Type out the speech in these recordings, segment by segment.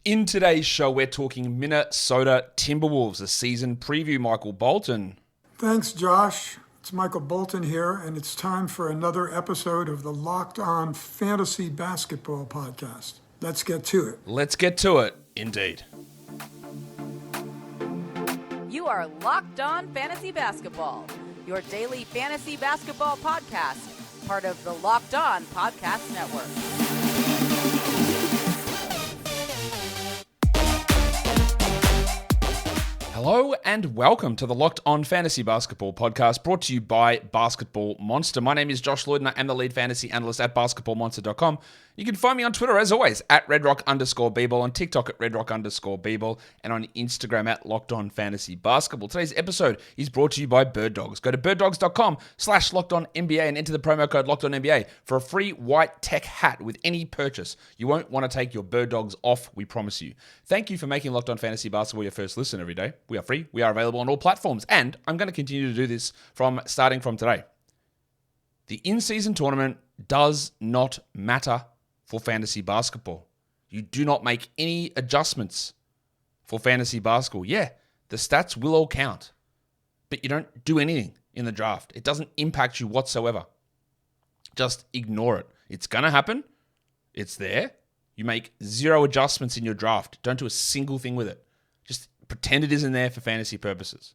In today's show, we're talking Minnesota Timberwolves, a season preview. Michael Bolton. Thanks, Josh. It's Michael Bolton here, and it's time for another episode of the Locked On Fantasy Basketball Podcast. Let's get to it. Let's get to it, indeed. You are Locked On Fantasy Basketball, your daily fantasy basketball podcast, part of the Locked On Podcast Network. Hello and welcome to the Locked On Fantasy Basketball Podcast, brought to you by Basketball Monster. My name is Josh Lloyd and I am the lead fantasy analyst at basketballmonster.com. You can find me on Twitter, as always, at redrock_bball, on TikTok at redrock_bball, and on Instagram at Locked On Fantasy Basketball. Today's episode is brought to you by Bird Dogs. Go to birddogs.com/LockedOnNBA and enter the promo code LockedOnNBA for a free white tech hat with any purchase. You won't want to take your Bird Dogs off, we promise you. Thank you for making Locked On Fantasy Basketball your first listen every day. We are free, we are available on all platforms, and I'm going to continue to do this starting from today. The in-season tournament does not matter for fantasy basketball. You do not make any adjustments for fantasy basketball. Yeah, the stats will all count, but you don't do anything in the draft. It doesn't impact you whatsoever. Just ignore it. It's going to happen. It's there. You make zero adjustments in your draft. Don't do a single thing with it. Just pretend it isn't there for fantasy purposes.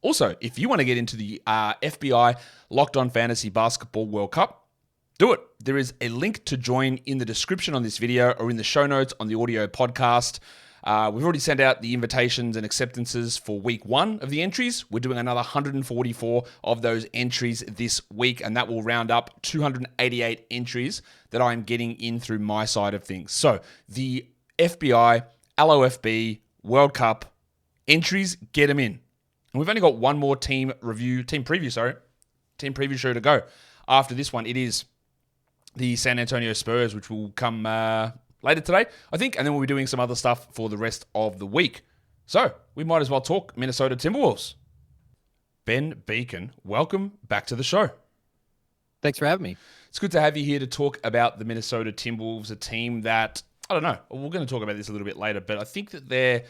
Also, if you want to get into the FBI Locked On Fantasy Basketball World Cup, do it. There is a link to join in the description on this video or in the show notes on the audio podcast. We've already sent out the invitations and acceptances for week 1 of the entries. We're doing another 144 of those entries this week, and that will round up 288 entries that I'm getting in through my side of things. So the FBI, LOFB, World Cup entries, get them in. And we've only got one more team preview show to go. After this one, it is the San Antonio Spurs, which will come later today, I think, and then we'll be doing some other stuff for the rest of the week. So we might as well talk Minnesota Timberwolves. Ben Beecken, welcome back to the show. Thanks for having me. It's good to have you here to talk about the Minnesota Timberwolves, a team that, I don't know, we're going to talk about this a little bit later, but I think that their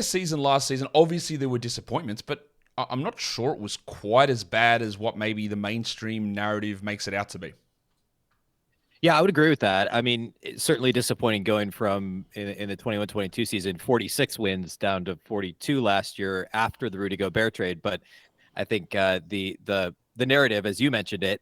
season last season, obviously there were disappointments, but I'm not sure it was quite as bad as what maybe the mainstream narrative makes it out to be. Yeah, I would agree with that. I mean, it's certainly disappointing going from in the 21-22 season, 46 wins down to 42 last year after the Rudy Gobert trade. But I think the narrative, as you mentioned it,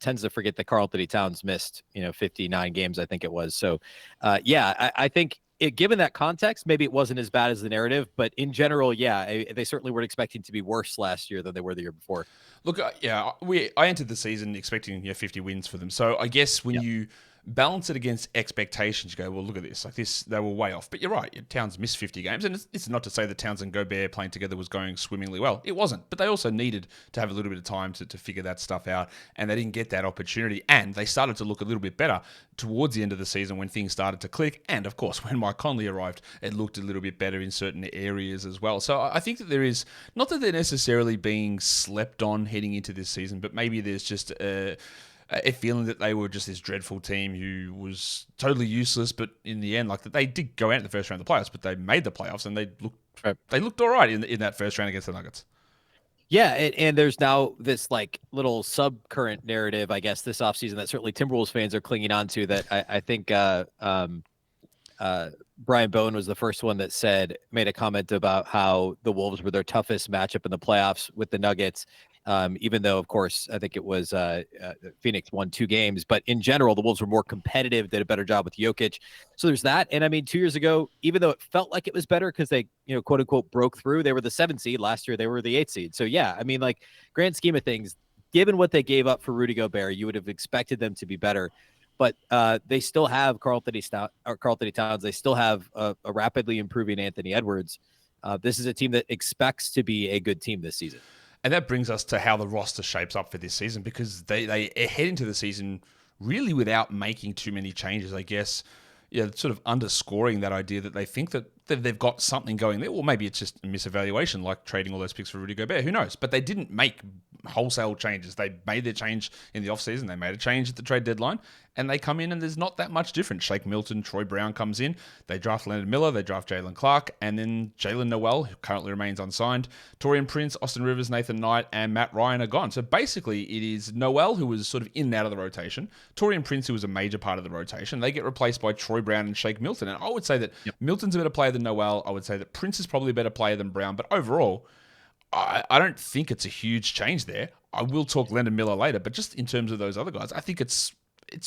tends to forget that Karl-Anthony Towns missed 59 games, I think it was. So, I think given that context, maybe it wasn't as bad as the narrative, but in general, they certainly weren't expecting to be worse last year than they were the year before. Look, I entered the season expecting 50 wins for them. So I guess when you balance it against expectations, you go, well, look at this. Like this, they were way off. But you're right. Towns missed 50 games. And it's not to say that Towns and Gobert playing together was going swimmingly well. It wasn't. But they also needed to have a little bit of time to figure that stuff out. And they didn't get that opportunity. And they started to look a little bit better towards the end of the season when things started to click. And, of course, when Mike Conley arrived, it looked a little bit better in certain areas as well. So I think that there is, not that they're necessarily being slept on heading into this season, but maybe there's just a feeling that they were just this dreadful team who was totally useless, but in the end, like they did go out in the first round of the playoffs, but they made the playoffs and they looked all right in that first round against the Nuggets. Yeah, and there's now this like little subcurrent narrative, I guess, this offseason that certainly Timberwolves fans are clinging on to that I think Brian Bowen was the first one that made a comment about how the Wolves were their toughest matchup in the playoffs with the Nuggets. Even though, of course, I think it was Phoenix won 2 games. But in general, the Wolves were more competitive, did a better job with Jokic. So there's that. And I mean, 2 years ago, even though it felt like it was better because they, quote unquote, broke through, they were the 7th seed. Last year, they were the 8th seed. So, yeah, I mean, like, grand scheme of things, given what they gave up for Rudy Gobert, you would have expected them to be better. But they still have Karl-Anthony Towns. They still have a rapidly improving Anthony Edwards. This is a team that expects to be a good team this season. And that brings us to how the roster shapes up for this season, because they head into the season really without making too many changes, I guess. Yeah, sort of underscoring that idea that they think that they've got something going there. Or maybe it's just a misevaluation, like trading all those picks for Rudy Gobert. Who knows? But they didn't make wholesale changes. They made their change in the offseason. They made a change at the trade deadline. and they come in and there's not that much difference. Shake Milton, Troy Brown comes in, they draft Leonard Miller, they draft Jalen Clark, and then Jalen Noel, who currently remains unsigned, Torian Prince, Austin Rivers, Nathan Knight, and Matt Ryan are gone. So basically it is Noel, who was sort of in and out of the rotation, Torian Prince, who was a major part of the rotation. They get replaced by Troy Brown and Shake Milton. And I would say that Milton's a better player than Noel. I would say that Prince is probably a better player than Brown. But overall, I don't think it's a huge change there. I will talk Leonard Miller later, but just in terms of those other guys, I think it's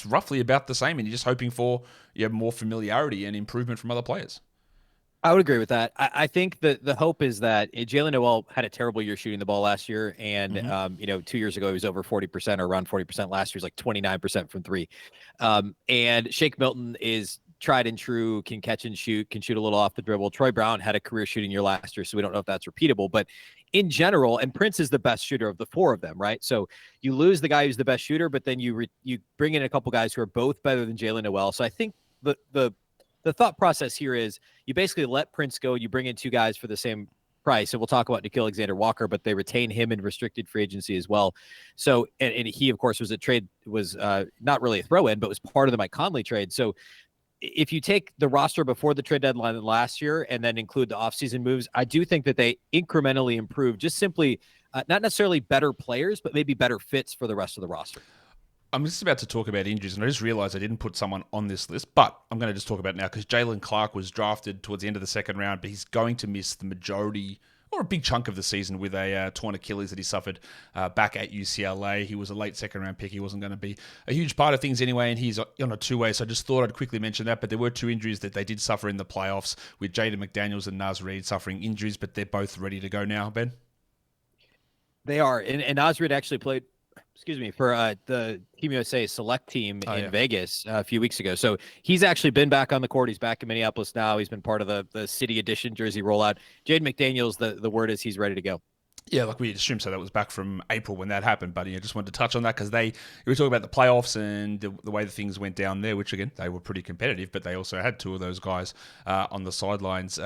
roughly about the same, and you're just hoping for more familiarity and improvement from other players. I would agree with that. I think that the hope is that Jalen Noel had a terrible year shooting the ball last year. And, 2 years ago, he was over 40% or around 40%. Last year was like 29% from three. And Shake Milton is tried and true, can catch and shoot, can shoot a little off the dribble. Troy Brown had a career shooting year last year, so we don't know if that's repeatable. But in general, and Prince is the best shooter of the four of them, right? So you lose the guy who's the best shooter, but then you bring in a couple guys who are both better than Jalen Noel. So I think the thought process here is you basically let Prince go, you bring in two guys for the same price. And we'll talk about Nickeil Alexander-Walker, but they retain him in restricted free agency as well. So, and he, of course, was not really a throw-in, but was part of the Mike Conley trade. So if you take the roster before the trade deadline last year and then include the offseason moves, I do think that they incrementally improve, just simply not necessarily better players, but maybe better fits for the rest of the roster. I'm just about to talk about injuries, and I just realized I didn't put someone on this list, but I'm going to just talk about it now because Jalen Clark was drafted towards the end of the second round, but he's going to miss the majority or a big chunk of the season with a torn Achilles that he suffered back at UCLA. He was a late second-round pick. He wasn't going to be a huge part of things anyway, and he's on a two-way, so I just thought I'd quickly mention that. But there were two injuries that they did suffer in the playoffs with Jaden McDaniels and Naz Reid suffering injuries, but they're both ready to go now, Ben. They are, and Naz Reid actually played for the Team USA select team in Vegas a few weeks ago. So he's actually been back on the court. He's back in Minneapolis now. He's been part of the City Edition jersey rollout. Jaden McDaniels, the word is he's ready to go. Yeah, like we assumed, so that was back from April when that happened. But just wanted to touch on that because we were talking about the playoffs and the way the things went down there, which again, they were pretty competitive, but they also had two of those guys on the sidelines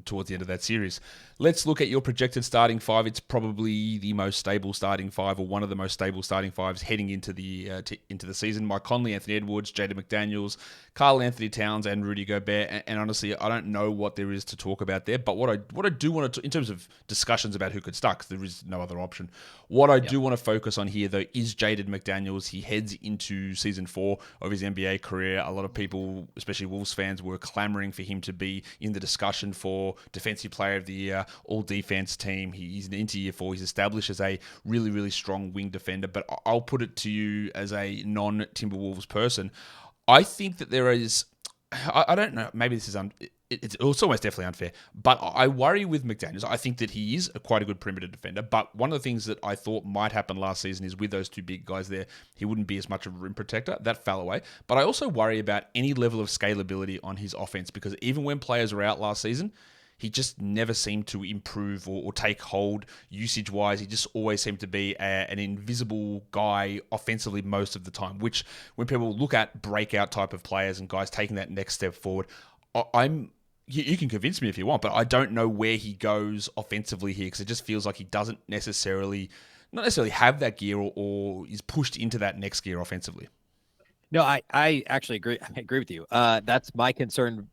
towards the end of that series. Let's look at your projected starting five. It's probably the most stable starting five, or one of the most stable starting fives heading into the season. Mike Conley, Anthony Edwards, Jaden McDaniels, Karl-Anthony Towns, and Rudy Gobert. And honestly, I don't know what there is to talk about there. But what I do want to, in terms of discussions about who could start, because there is no other option. What I do want to focus on here, though, is Jaden McDaniels. He heads into season 4 of his NBA career. A lot of people, especially Wolves fans, were clamoring for him to be in the discussion for Defensive Player of the Year, all-defense team. He's into year 4. He's established as a really, really strong wing defender. But I'll put it to you as a non-Timberwolves person. I think that there is... I don't know. Maybe this is... It's almost definitely unfair, but I worry with McDaniels. I think that he is quite a good perimeter defender, but one of the things that I thought might happen last season is with those two big guys there, he wouldn't be as much of a rim protector. That fell away. But I also worry about any level of scalability on his offense, because even when players were out last season, he just never seemed to improve or take hold usage-wise. He just always seemed to be an invisible guy offensively most of the time, which when people look at breakout type of players and guys taking that next step forward, you can convince me if you want, but I don't know where he goes offensively here, because it just feels like he doesn't not necessarily have that gear or is pushed into that next gear offensively. No, I actually agree. I agree with you. That's my concern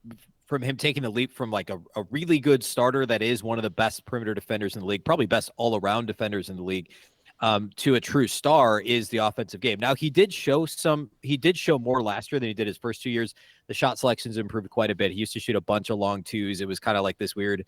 from him taking the leap from like a really good starter that is one of the best perimeter defenders in the league, probably best all-around defenders in the league, to a true star is the offensive game. Now, he did show more last year than he did his first 2 years. The shot selection's improved quite a bit. He used to shoot a bunch of long twos. It was kind of like this weird,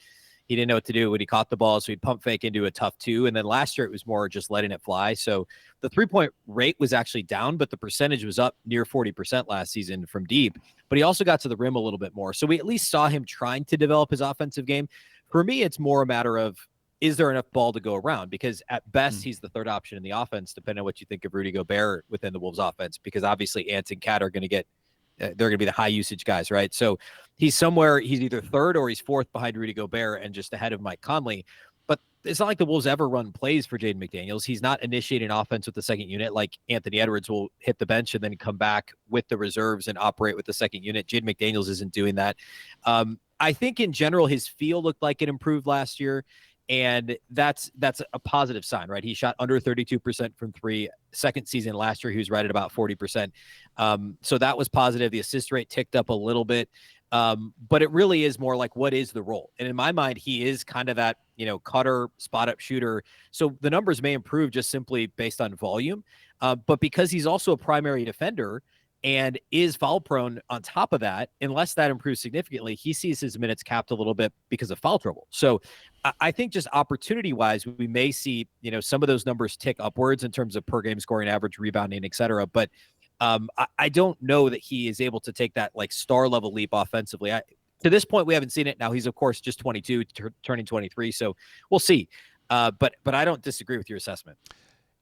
he didn't know what to do when he caught the ball, so he'd pump fake into a tough two. And then last year it was more just letting it fly. So the 3-point rate was actually down, but the percentage was up near 40% last season from deep. But he also got to the rim a little bit more. So we at least saw him trying to develop his offensive game. For me, it's more a matter of, is there enough ball to go around? Because at best, he's the third option in the offense, depending on what you think of Rudy Gobert within the Wolves offense, because obviously Ant and Cat are going to get, they're going to be the high usage guys, right? So he's either third or he's fourth behind Rudy Gobert and just ahead of Mike Conley. But it's not like the Wolves ever run plays for Jaden McDaniels. He's not initiating offense with the second unit like Anthony Edwards will hit the bench and then come back with the reserves and operate with the second unit. Jaden McDaniels isn't doing that. I think in general, his feel looked like it improved last year. And that's a positive sign, right? He shot under 32% from three. Second season last year, he was right at about 40%. So that was positive. The assist rate ticked up a little bit. But it really is more like, what is the role? And in my mind, he is kind of that, cutter, spot up shooter. So the numbers may improve just simply based on volume. But because he's also a primary defender and is foul prone on top of that, unless that improves significantly, he sees his minutes capped a little bit because of foul trouble. So I think just opportunity wise, we may see, some of those numbers tick upwards in terms of per game scoring average, rebounding, et cetera. But I don't know that he is able to take that like star level leap offensively. To this point, we haven't seen it. Now he's of course just 22, turning 23. So we'll see. But I don't disagree with your assessment.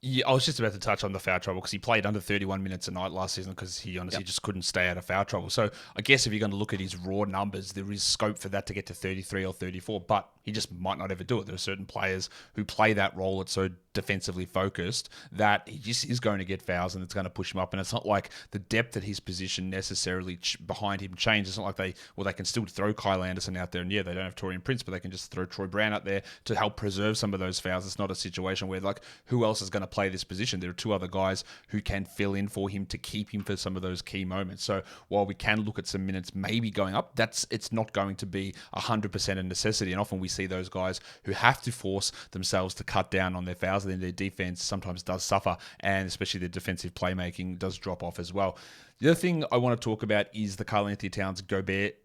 Yeah, I was just about to touch on the foul trouble because he played under 31 minutes a night last season because he honestly just couldn't stay out of foul trouble. So I guess if you're going to look at his raw numbers, there is scope for that to get to 33 or 34, but he just might not ever do it. There are certain players who play that role that's so defensively focused that he just is going to get fouls and it's going to push him up. And it's not like the depth at his position necessarily behind him changes. It's not like they can still throw Kyle Anderson out there. And yeah, they don't have Torian Prince, but they can just throw Troy Brown out there to help preserve some of those fouls. It's not a situation where like, who else is going to play this position? There are two other guys who can fill in for him to keep him for some of those key moments. So while we can look at some minutes maybe going up, it's not going to be 100% a necessity. And often we see those guys who have to force themselves to cut down on their fouls, and then their defense sometimes does suffer, and especially their defensive playmaking does drop off as well. The other thing I want to talk about is the Karl-Anthony Towns Gobert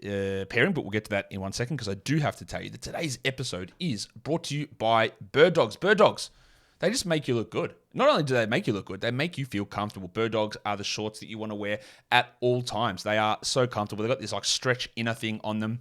pairing, but we'll get to that in 1 second because I do have to tell you that today's episode is brought to you by Bird Dogs. Bird Dogs, they just make you look good. Not only do they make you look good, they make you feel comfortable. Bird Dogs are the shorts that you want to wear at all times. They are so comfortable. They've got this like stretch inner thing on them.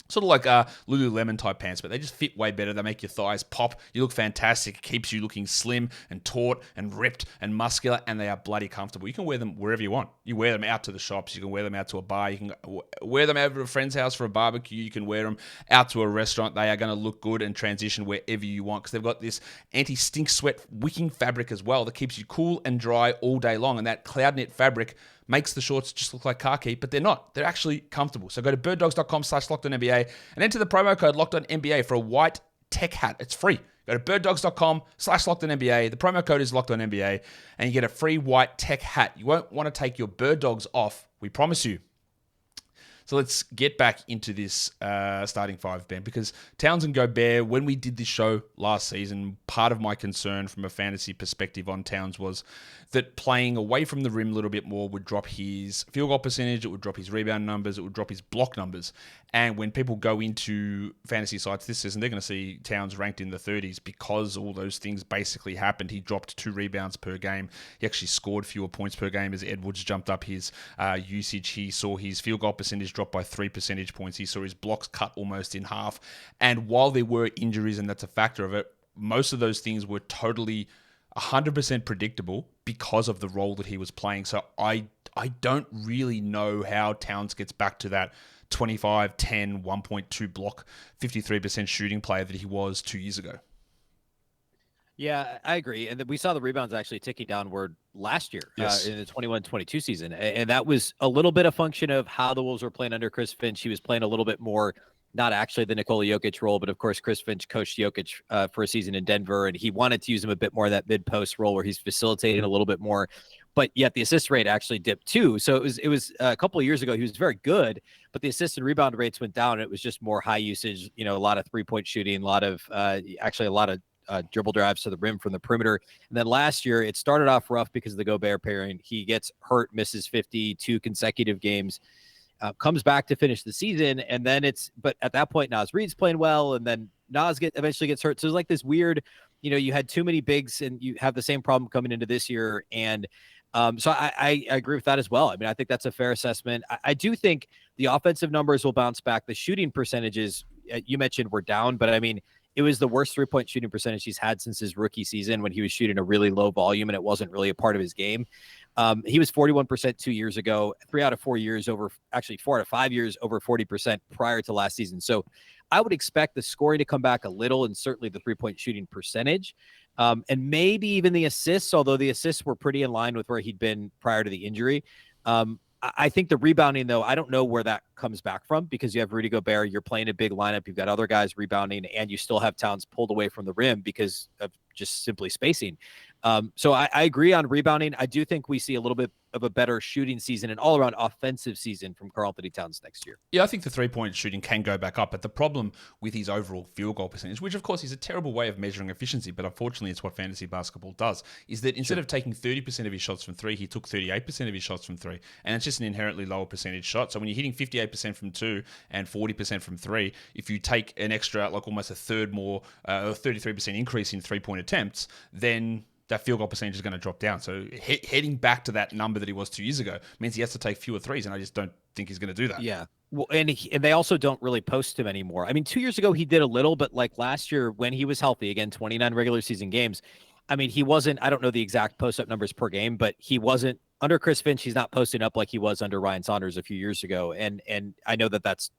Sort of like Lululemon type pants, but they just fit way better. They make your thighs pop. You look fantastic. It keeps you looking slim and taut and ripped and muscular, and they are bloody comfortable. You can wear them wherever you want. You wear them out to the shops. You can wear them out to a bar. You can wear them over to a friend's house for a barbecue. You can wear them out to a restaurant. They are going to look good and transition wherever you want because they've got this anti-stink sweat wicking fabric as well that keeps you cool and dry all day long, and that cloud knit fabric makes the shorts just look like khaki, but they're not. They're actually comfortable. So go to birddogs.com/LockedOnNBA and enter the promo code LockedOnNBA for a white tech hat. It's free. Go to birddogs.com/LockedOnNBA. The promo code is LockedOnNBA, and you get a free white tech hat. You won't want to take your Bird Dogs off. We promise you. So let's get back into this starting five, Ben, because Towns and Gobert, when we did this show last season, part of my concern from a fantasy perspective on Towns was that playing away from the rim a little bit more would drop his field goal percentage, it would drop his rebound numbers, it would drop his block numbers. And when people go into fantasy sites this season, they're going to see Towns ranked in the 30s because all those things basically happened. He dropped 2 rebounds per game. He actually scored fewer points per game as Edwards jumped up his usage. He saw his field goal percentage drop by 3 percentage points. He saw his blocks cut almost in half. And while there were injuries, and that's a factor of it, most of those things were totally 100% predictable because of the role that he was playing. So I don't really know how Towns gets back to that 25, 10, 1.2 block, 53% shooting player that he was 2 years ago. Yeah, I agree. And we saw the rebounds actually ticking downward last year in the 21-22 season. And that was a little bit a function of how the Wolves were playing under Chris Finch. He was playing a little bit more, not actually the Nikola Jokic role, but of course, Chris Finch coached Jokic for a season in Denver, and he wanted to use him a bit more in that mid-post role where he's facilitating a little bit more. But yet the assist rate actually dipped too. So it was a couple of years ago, he was very good, but the assist and rebound rates went down. And it was just more high usage, a lot of 3-point shooting, a lot of dribble drives to the rim from the perimeter. And then last year, it started off rough because of the Gobert pairing. He gets hurt, misses 52 consecutive games, comes back to finish the season. And then but at that point, Naz Reid's playing well. And then Naz eventually gets hurt. So it's like this weird, you had too many bigs and you have the same problem coming into this year. And so I agree with that as well. I mean, I think that's a fair assessment. I do think the offensive numbers will bounce back. The shooting percentages you mentioned were down, but I mean, it was the worst 3-point shooting percentage he's had since his rookie season when he was shooting a really low volume and it wasn't really a part of his game. He was 41% 2 years ago, 4 out of 5 years over 40% prior to last season. So I would expect the scoring to come back a little and certainly the 3-point shooting percentage. And maybe even the assists, although the assists were pretty in line with where he'd been prior to the injury. I think the rebounding, though, I don't know where that comes back from, because you have Rudy Gobert, you're playing a big lineup, you've got other guys rebounding, and you still have Towns pulled away from the rim because of just simply spacing. So I agree on rebounding. I do think we see a little bit of a better shooting season and all-around offensive season from Karl-Anthony Towns next year. Yeah, I think the three-point shooting can go back up, but the problem with his overall field goal percentage, which of course is a terrible way of measuring efficiency, but unfortunately it's what fantasy basketball does, is that instead of taking 30% of his shots from three, he took 38% of his shots from three, and it's just an inherently lower percentage shot. So when you're hitting 58% from two and 40% from three, if you take an extra, like almost a third more, 33% increase in three-point attempts, then that field goal percentage is going to drop down. So heading back to that number that he was 2 years ago means he has to take fewer threes, and I just don't think he's going to do that. Yeah. Well, and they also don't really post him anymore. I mean, 2 years ago he did a little, but like last year when he was healthy, again, 29 regular season games, I mean, he wasn't, I don't know the exact post-up numbers per game, but he wasn't, under Chris Finch, he's not posting up like he was under Ryan Saunders a few years ago. And I know that that's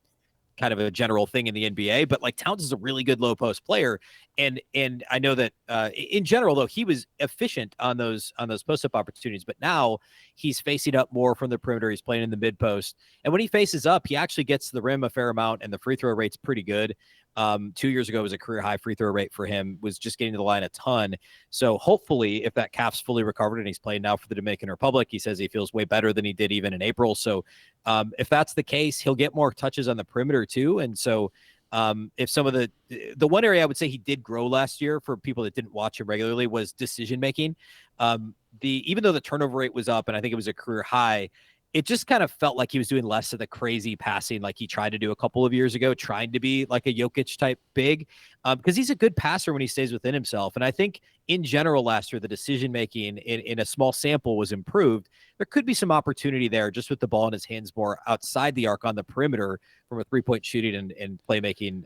kind of a general thing in the NBA, but like Towns is a really good low post player. And I know that in general, though, he was efficient on those post up opportunities, but now he's facing up more from the perimeter. He's playing in the mid post. And when he faces up, he actually gets to the rim a fair amount, and the free throw rate's pretty good. 2 years ago was a career high free throw rate for him, was just getting to the line a ton. So hopefully if that calf's fully recovered and he's playing now for the Dominican Republic, he says he feels way better than he did even in April. So if that's the case, he'll get more touches on the perimeter too. And so if some of the one area I would say he did grow last year for people that didn't watch him regularly was decision-making. Even though the turnover rate was up and I think it was a career high, it just kind of felt like he was doing less of the crazy passing like he tried to do a couple of years ago, trying to be like a Jokic type big, because he's a good passer when he stays within himself. And I think in general last year, the decision-making in a small sample was improved. There could be some opportunity there just with the ball in his hands more outside the arc on the perimeter from a three-point shooting and playmaking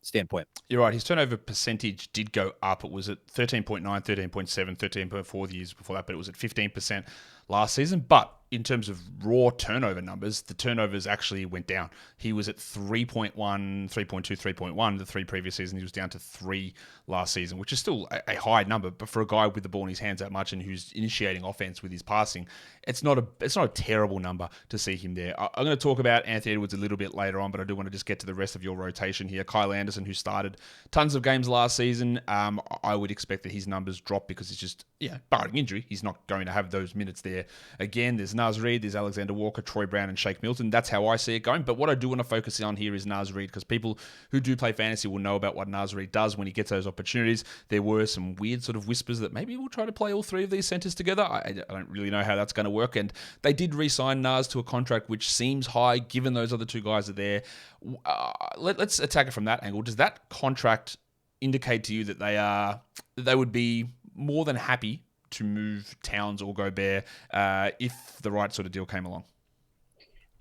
standpoint. You're right. His turnover percentage did go up. It was at 13.9, 13.7, 13.4 the years before that, but it was at 15% last season. But in terms of raw turnover numbers, the turnovers actually went down. He was at 3.1, 3.2, 3.1 the three previous seasons. He was down to 3 last season, which is still a high number. But for a guy with the ball in his hands that much and who's initiating offense with his passing, it's not a terrible number to see him there. I'm going to talk about Anthony Edwards a little bit later on, but I do want to just get to the rest of your rotation here. Kyle Anderson, who started tons of games last season, I would expect that his numbers drop because it's just, barring injury, he's not going to have those minutes there again. There's Naz Reid, there's Alexander Walker, Troy Brown, and Shake Milton. That's how I see it going. But what I do want to focus on here is Naz Reid, because people who do play fantasy will know about what Naz Reid does when he gets those opportunities. There were some weird sort of whispers that maybe we'll try to play all three of these centers together. I don't really know how that's going to work. And they did re-sign Naz to a contract which seems high given those other two guys are there. Let's attack it from that angle. Does that contract indicate to you that they would be more than happy to move Towns or Gobert if the right sort of deal came along?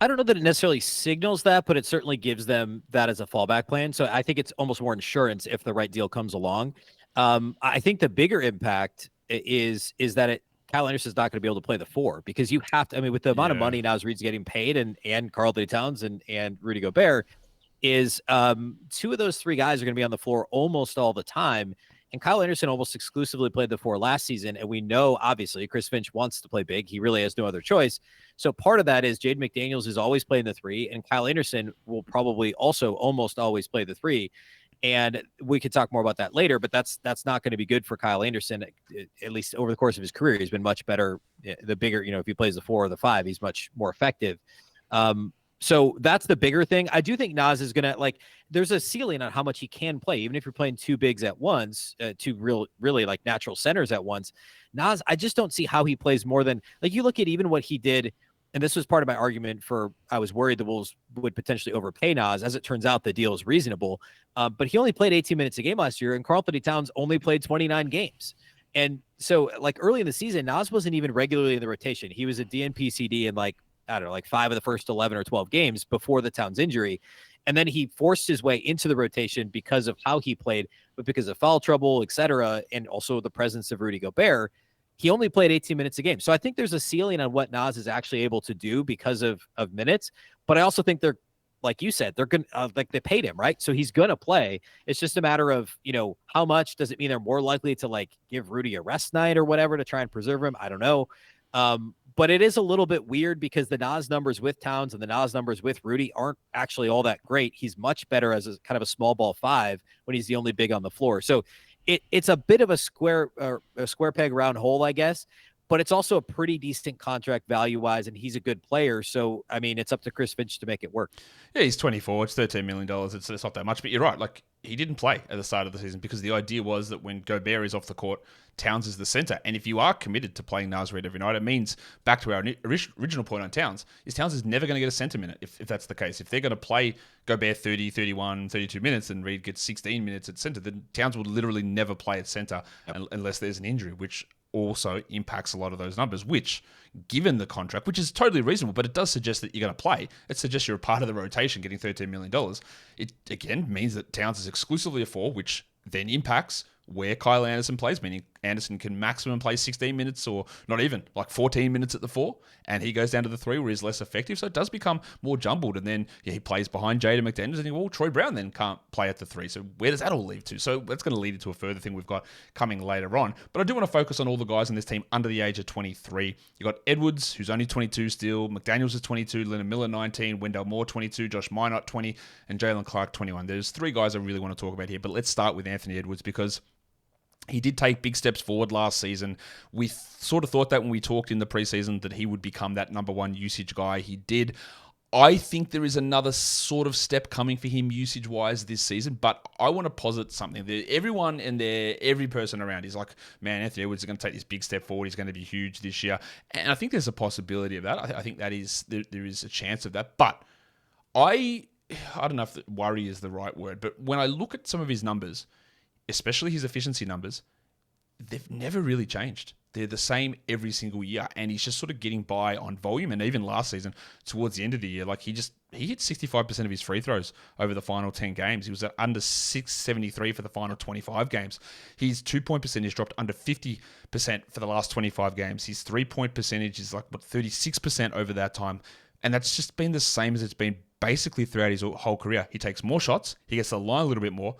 I don't know that it necessarily signals that, but it certainly gives them that as a fallback plan. So I think it's almost more insurance if the right deal comes along. I think the bigger impact is that Kyle Anderson's not going to be able to play the 4 because you have to. I mean, with the amount of money Naz Reid's getting paid and Karl-Anthony Towns and Rudy Gobert, is 2 of those 3 guys are going to be on the floor almost all the time. And Kyle Anderson almost exclusively played the 4 last season. And we know, obviously, Chris Finch wants to play big. He really has no other choice. So part of that is Jaden McDaniels is always playing the 3, and Kyle Anderson will probably also almost always play the 3. And we could talk more about that later, but that's not going to be good for Kyle Anderson, at least over the course of his career. He's been much better. The bigger, if he plays the 4 or the 5, he's much more effective. So that's the bigger thing. I do think Naz is going to, there's a ceiling on how much he can play, even if you're playing 2 bigs at once, 2 really like natural centers at once. Naz, I just don't see how he plays more than, you look at even what he did, and this was part of my argument for, I was worried the Wolves would potentially overpay Naz. As it turns out, the deal is reasonable. But he only played 18 minutes a game last year, and Karl-Anthony Towns only played 29 games. And so, early in the season, Naz wasn't even regularly in the rotation. He was a DNP-CD in, 5 of the first 11 or 12 games before the Towns injury. And then he forced his way into the rotation because of how he played, but because of foul trouble, et cetera, and also the presence of Rudy Gobert, he only played 18 minutes a game. So I think there's a ceiling on what Naz is actually able to do because of minutes. But I also think they're, like you said, they're going to, they paid him, right? So he's going to play. It's just a matter of, how much does it mean they're more likely to give Rudy a rest night or whatever to try and preserve him? I don't know. But it is a little bit weird because the Nas numbers with Towns and the Nas numbers with Rudy aren't actually all that great. He's much better as a kind of a small ball 5 when he's the only big on the floor. So it's a bit of a square peg round hole, I guess. But it's also a pretty decent contract value-wise, and he's a good player. So, I mean, it's up to Chris Finch to make it work. Yeah, he's 24. It's $13 million. It's not that much. But you're right. Like, he didn't play at the start of the season because the idea was that when Gobert is off the court, Towns is the center. And if you are committed to playing Nas Reed every night, it means, back to our original point on Towns is never going to get a center minute if that's the case. If they're going to play Gobert 30, 31, 32 minutes and Reed gets 16 minutes at center, then Towns will literally never play at center unless there's an injury, which also impacts a lot of those numbers, which, given the contract, which is totally reasonable, but it does suggest that you're going to play. It suggests you're a part of the rotation getting $13 million. It, again, means that Towns is exclusively a 4, which then impacts where Kyle Anderson plays, meaning Anderson can maximum play 16 minutes or not even, like 14 minutes at the 4, and he goes down to the 3 where he's less effective. So it does become more jumbled, and then he plays behind Jaden McDaniels, and Troy Brown then can't play at the 3. So where does that all lead to? So that's going to lead into a further thing we've got coming later on. But I do want to focus on all the guys in this team under the age of 23. You got Edwards, who's only 22 still, McDaniels is 22, Leonard Miller 19, Wendell Moore 22, Josh Minott 20, and Jalen Clark 21. There's 3 guys I really want to talk about here, but let's start with Anthony Edwards because he did take big steps forward last season. We sort of thought that when we talked in the preseason that he would become that number 1 usage guy. He did. I think there is another sort of step coming for him usage-wise this season, but I want to posit something. Everyone and every person around is like, man, Anthony Edwards is going to take this big step forward. He's going to be huge this year. And I think there's a possibility of that. I think that is there is a chance of that. But I don't know if worry is the right word, but when I look at some of his numbers, especially his efficiency numbers, they've never really changed. They're the same every single year, and he's just sort of getting by on volume. And even last season, towards the end of the year, like he hit 65% of his free throws over the final 10 games. He was at under 673 for the final 25 games. His 2-point percentage dropped under 50% for the last 25 games. His 3-point percentage is like 36% over that time, and that's just been the same as it's been basically throughout his whole career. He takes more shots, he gets to the line a little bit more,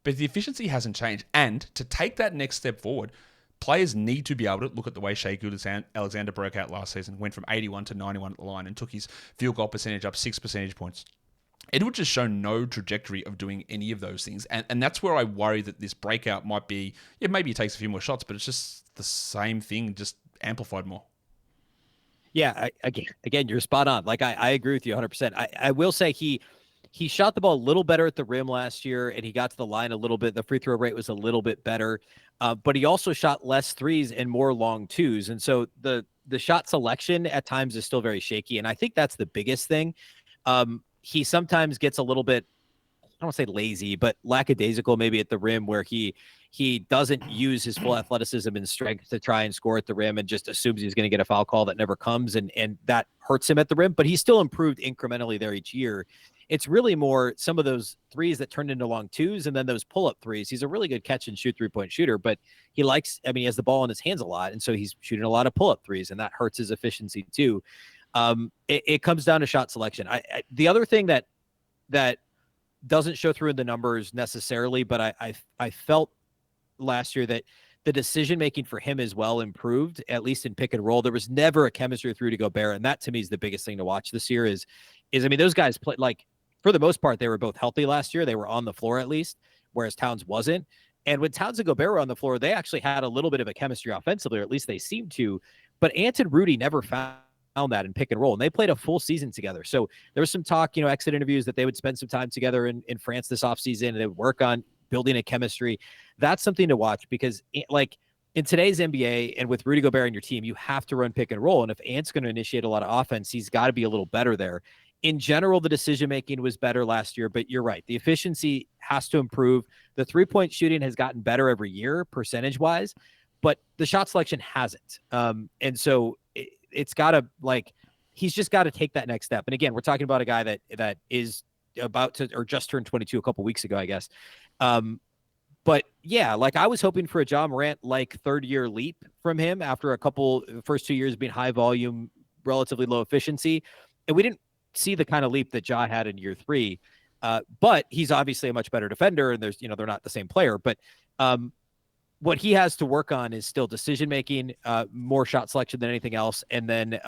but the efficiency hasn't changed. And to take that next step forward, players need to be able to look at the way Shai Gilgeous-Alexander broke out last season, went from 81 to 91 at the line and took his field goal percentage up 6 percentage points. Edwards has shown no trajectory of doing any of those things. And that's where I worry that this breakout might be, maybe he takes a few more shots, but it's just the same thing, just amplified more. Yeah, again, you're spot on. Like, I agree with you 100%. I will say he shot the ball a little better at the rim last year, and he got to the line a little bit. The free throw rate was a little bit better, but he also shot less threes and more long twos. And so the shot selection at times is still very shaky, and I think that's the biggest thing. He sometimes gets a little bit, I don't want to say lazy, but lackadaisical maybe at the rim, where he doesn't use his full athleticism and strength to try and score at the rim and just assumes he's going to get a foul call that never comes, and that hurts him at the rim. But he's still improved incrementally there each year. It's really more some of those threes that turned into long twos and then those pull-up threes. He's a really good catch and shoot 3-point shooter, but he has the ball in his hands a lot, and so he's shooting a lot of pull-up threes, and that hurts his efficiency too. It comes down to shot selection. The other thing that doesn't show through in the numbers necessarily, but I felt last year that the decision-making for him as well improved, at least in pick and roll. There was never a chemistry through to Gobert, and that to me is the biggest thing to watch this year is those guys play, like, for the most part, they were both healthy last year. They were on the floor at least, whereas Towns wasn't. And when Towns and Gobert were on the floor, they actually had a little bit of a chemistry offensively, or at least they seemed to. But Ant and Rudy never found that in pick and roll, and they played a full season together. So there was some talk, exit interviews that they would spend some time together in France this offseason, and they would work on building a chemistry. That's something to watch because, like, in today's NBA and with Rudy Gobert on your team, you have to run pick and roll. And if Ant's going to initiate a lot of offense, he's got to be a little better there. In general, the decision-making was better last year, but you're right. The efficiency has to improve. The three-point shooting has gotten better every year, percentage-wise, but the shot selection hasn't. And so it's got to, like, he's just got to take that next step. And again, we're talking about a guy that is about to, or just turned 22 a couple weeks ago, I guess. But yeah, like, I was hoping for a Ja Morant like third-year leap from him after first 2 years being high volume, relatively low efficiency. And we didn't see the kind of leap that Ja had in year 3. But he's obviously a much better defender, and they're not the same player. But what he has to work on is still decision making, more shot selection than anything else, and then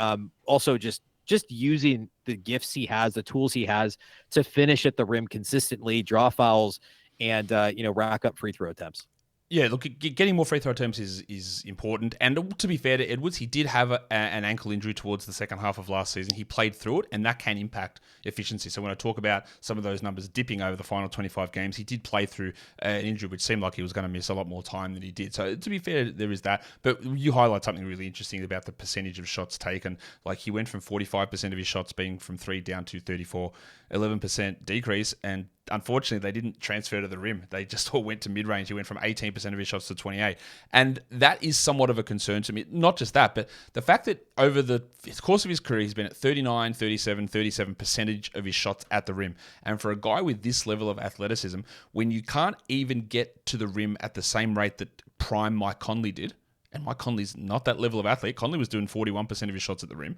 also just using the gifts he has, the tools he has to finish at the rim consistently, draw fouls, and rack up free throw attempts. Yeah, look, getting more free throw attempts is important. And to be fair to Edwards, he did have an ankle injury towards the second half of last season. He played through it, and that can impact efficiency. So when I talk about some of those numbers dipping over the final 25 games, he did play through an injury, which seemed like he was going to miss a lot more time than he did. So to be fair, there is that. But you highlight something really interesting about the percentage of shots taken. Like, he went from 45% of his shots being from three down to 34, 11% decrease, and unfortunately, they didn't transfer to the rim. They just all went to mid-range. He went from 18% of his shots to 28%. And that is somewhat of a concern to me. Not just that, but the fact that over the course of his career, he's been at 39, 37 percentage of his shots at the rim. And for a guy with this level of athleticism, when you can't even get to the rim at the same rate that prime Mike Conley did, and Mike Conley's not that level of athlete. Conley was doing 41% of his shots at the rim.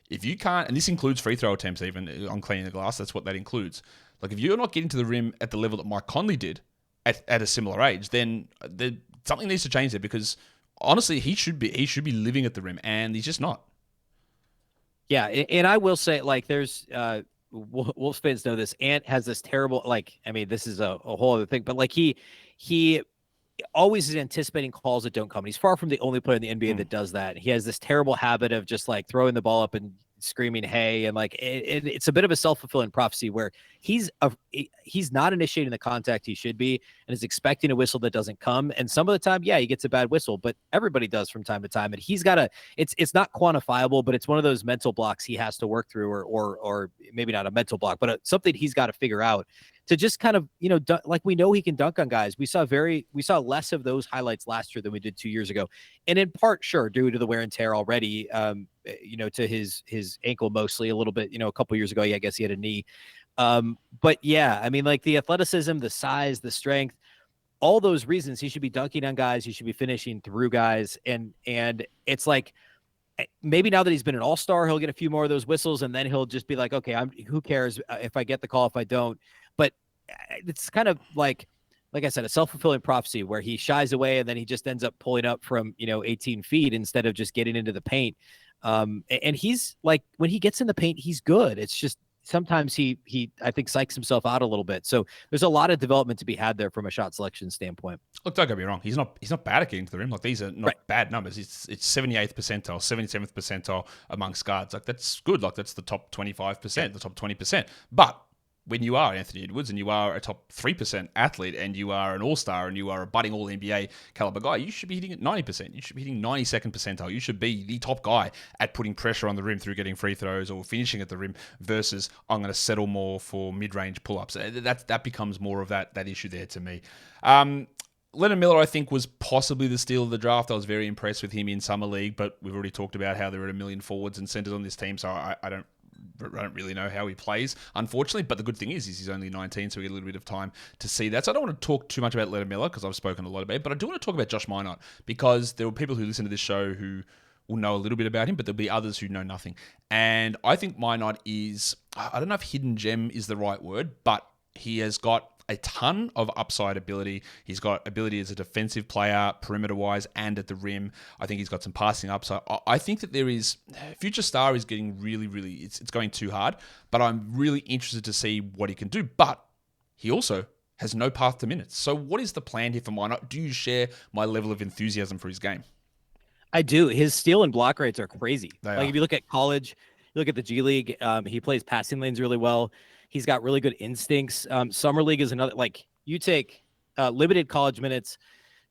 If you can't, and this includes free throw attempts even on cleaning the glass, that's what that includes. Like, if you're not getting to the rim at the level that Mike Conley did at a similar age, then something needs to change there, because honestly, he should be living at the rim, and he's just not. Yeah, and I will say, like, there's Wolves fans know this. Ant has this terrible, like, I mean, this is a whole other thing, but like he always is anticipating calls that don't come. He's far from the only player in the NBA that does that. He has this terrible habit of just like throwing the ball up and screaming, hey, and like it's a bit of a self-fulfilling prophecy where he's not initiating the contact he should be and is expecting a whistle that doesn't come. And some of the time, yeah, he gets a bad whistle, but everybody does from time to time. And he's got it's not quantifiable, but it's one of those mental blocks he has to work through, or maybe not a mental block, but something he's got to figure out to just kind of, like, we know he can dunk on guys. We saw less of those highlights last year than we did 2 years ago. And in part, sure, due to the wear and tear already, to his ankle mostly, a little bit, a couple years ago, I guess he had a knee. But yeah, I mean, like, the athleticism, the size, the strength, all those reasons he should be dunking on guys. He should be finishing through guys. And it's like, maybe now that he's been an all-star, he'll get a few more of those whistles, and then he'll just be like, okay, who cares if I get the call, if I don't. But it's kind of like I said, a self-fulfilling prophecy where he shies away and then he just ends up pulling up from, 18 feet instead of just getting into the paint. And he's like, when he gets in the paint, he's good. It's just sometimes he I think psychs himself out a little bit. So there's a lot of development to be had there from a shot selection standpoint. Look, don't get me wrong. He's not bad at getting to the rim. Like, these are not bad numbers. It's 78th percentile, 77th percentile amongst guards. Like, that's good. Like, that's the top 25%, the top 20%. But when you are Anthony Edwards and you are a top 3% athlete and you are an all-star and you are a budding all-NBA caliber guy, you should be hitting at 90%. You should be hitting 92nd percentile. You should be the top guy at putting pressure on the rim through getting free throws or finishing at the rim versus I'm going to settle more for mid-range pull-ups. That becomes more of that issue there to me. Leonard Miller, I think, was possibly the steal of the draft. I was very impressed with him in Summer League, but we've already talked about how there are a million forwards and centers on this team, so I don't really know how he plays, unfortunately. But the good thing is he's only 19, so we get a little bit of time to see that. So I don't want to talk too much about Leonard Miller because I've spoken a lot about it, but I do want to talk about Josh Minott because there were people who listen to this show who will know a little bit about him, but there'll be others who know nothing. And I think Minott is, I don't know if hidden gem is the right word, but he has got a ton of upside ability. He's got ability as a defensive player, perimeter-wise, and at the rim. I think he's got some passing upside. I think that there is... Future Star is getting really, really... It's going too hard, but I'm really interested to see what he can do. But he also has no path to minutes. So what is the plan here for Minott? Do you share my level of enthusiasm for his game? I do. His steal and block rates are crazy. If you look at college, you look at the G League, he plays passing lanes really well. He's got really good instincts. Summer League is another, like, you take limited college minutes,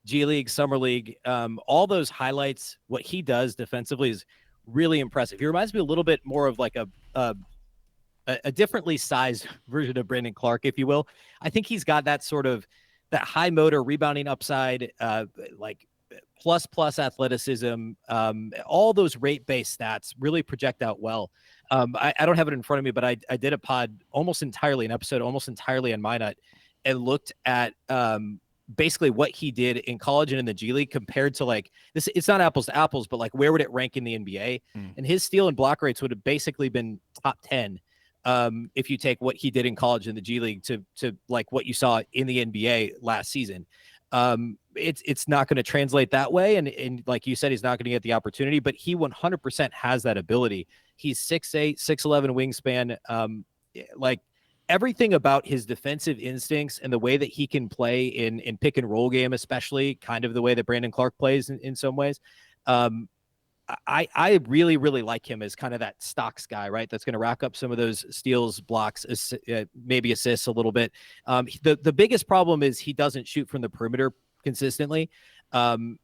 G League, Summer League, all those highlights, what he does defensively is really impressive. He reminds me a little bit more of like a differently sized version of Brandon Clark, if you will. I think he's got that sort of that high motor rebounding upside, like plus athleticism, all those rate-based stats really project out well. I don't have it in front of me, but I did an episode almost entirely on Minott and looked at basically what he did in college and in the G League compared to, like, this. It's not apples to apples, but like, where would it rank in the NBA? And his steal and block rates would have basically been top 10 if you take what he did in college in the G League to like what you saw in the NBA last season. it's not going to translate that way. And like you said, he's not going to get the opportunity, but he 100% has that ability. He's 6'8", 6'11" wingspan. Like everything about his defensive instincts and the way that he can play in pick and roll game, especially kind of the way that Brandon Clark plays in some ways. I really, really like him as kind of that stocks guy, right? That's going to rack up some of those steals, blocks, maybe assists a little bit. The biggest problem is he doesn't shoot from the perimeter consistently. And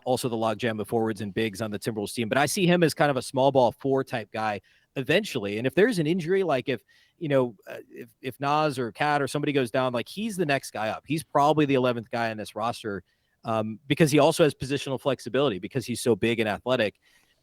also the logjam of forwards and bigs on the Timberwolves team. But I see him as kind of a small ball 4 type guy eventually. And if there's an injury, like if Nas or Cat or somebody goes down, like he's the next guy up. He's probably the 11th guy on this roster. Because he also has positional flexibility because he's so big and athletic.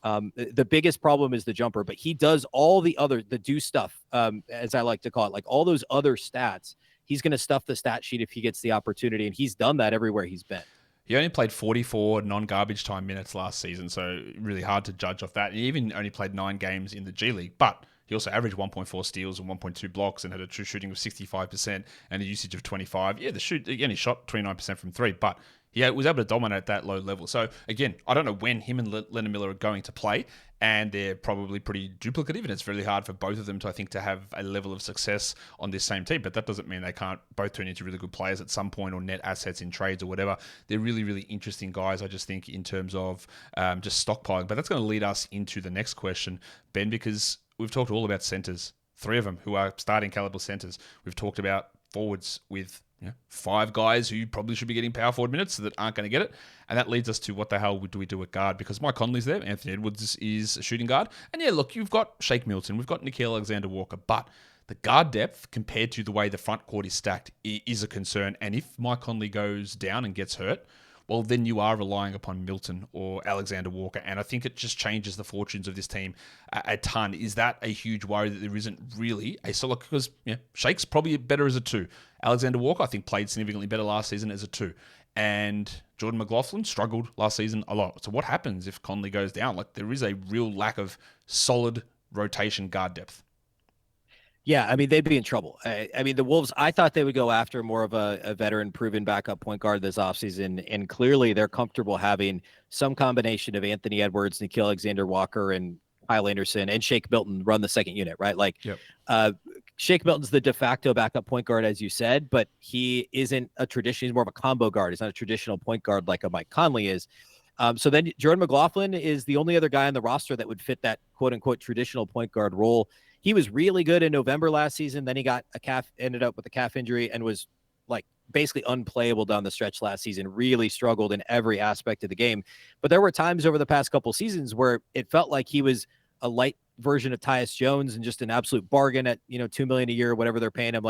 The biggest problem is the jumper, but he does all the do stuff, as I like to call it, like all those other stats. He's going to stuff the stat sheet if he gets the opportunity, and he's done that everywhere he's been. He only played 44 non-garbage time minutes last season, so really hard to judge off that. He even only played 9 games in the G League, but he also averaged 1.4 steals and 1.2 blocks and had a true shooting of 65% and a usage of 25. Yeah, he only shot 29% from 3, but he was able to dominate that low level. So, again, I don't know when him and Leonard Miller are going to play, and they're probably pretty duplicative, and it's really hard for both of them to, I think, to have a level of success on this same team. But that doesn't mean they can't both turn into really good players at some point or net assets in trades or whatever. They're really, really interesting guys, I just think, in terms of just stockpiling. But that's going to lead us into the next question, Ben, because we've talked all about centers, 3 of them who are starting caliber centers. We've talked about forwards with 5 guys who probably should be getting power forward minutes that aren't going to get it. And that leads us to what the hell do we do at guard? Because Mike Conley's there. Anthony Edwards is a shooting guard. And yeah, look, you've got Shake Milton. We've got Nickeil Alexander-Walker. But the guard depth compared to the way the front court is stacked is a concern. And if Mike Conley goes down and gets hurt, well, then you are relying upon Milton or Alexander-Walker. And I think it just changes the fortunes of this team a ton. Is that a huge worry that there isn't really a solid? Because Shake's probably better as a 2. Alexander-Walker, I think, played significantly better last season as a 2. And Jordan McLaughlin struggled last season a lot. So what happens if Conley goes down? Like, there is a real lack of solid rotation guard depth. Yeah, I mean, they'd be in trouble. I mean, the Wolves, I thought they would go after more of a veteran proven backup point guard this offseason, and clearly they're comfortable having some combination of Anthony Edwards, Nickeil Alexander-Walker, and Kyle Anderson, and Shake Milton run the second unit, right? Like, Shake Milton's the de facto backup point guard, as you said, but he isn't a traditional, he's more of a combo guard. He's not a traditional point guard like a Mike Conley is. So then Jordan McLaughlin is the only other guy on the roster that would fit that quote-unquote traditional point guard role. He was really good in November last season. Then he got ended up with a calf injury and was like basically unplayable down the stretch last season, really struggled in every aspect of the game. But there were times over the past couple seasons where it felt like he was a light version of Tyus Jones and just an absolute bargain at, $2 million a year, whatever they're paying him.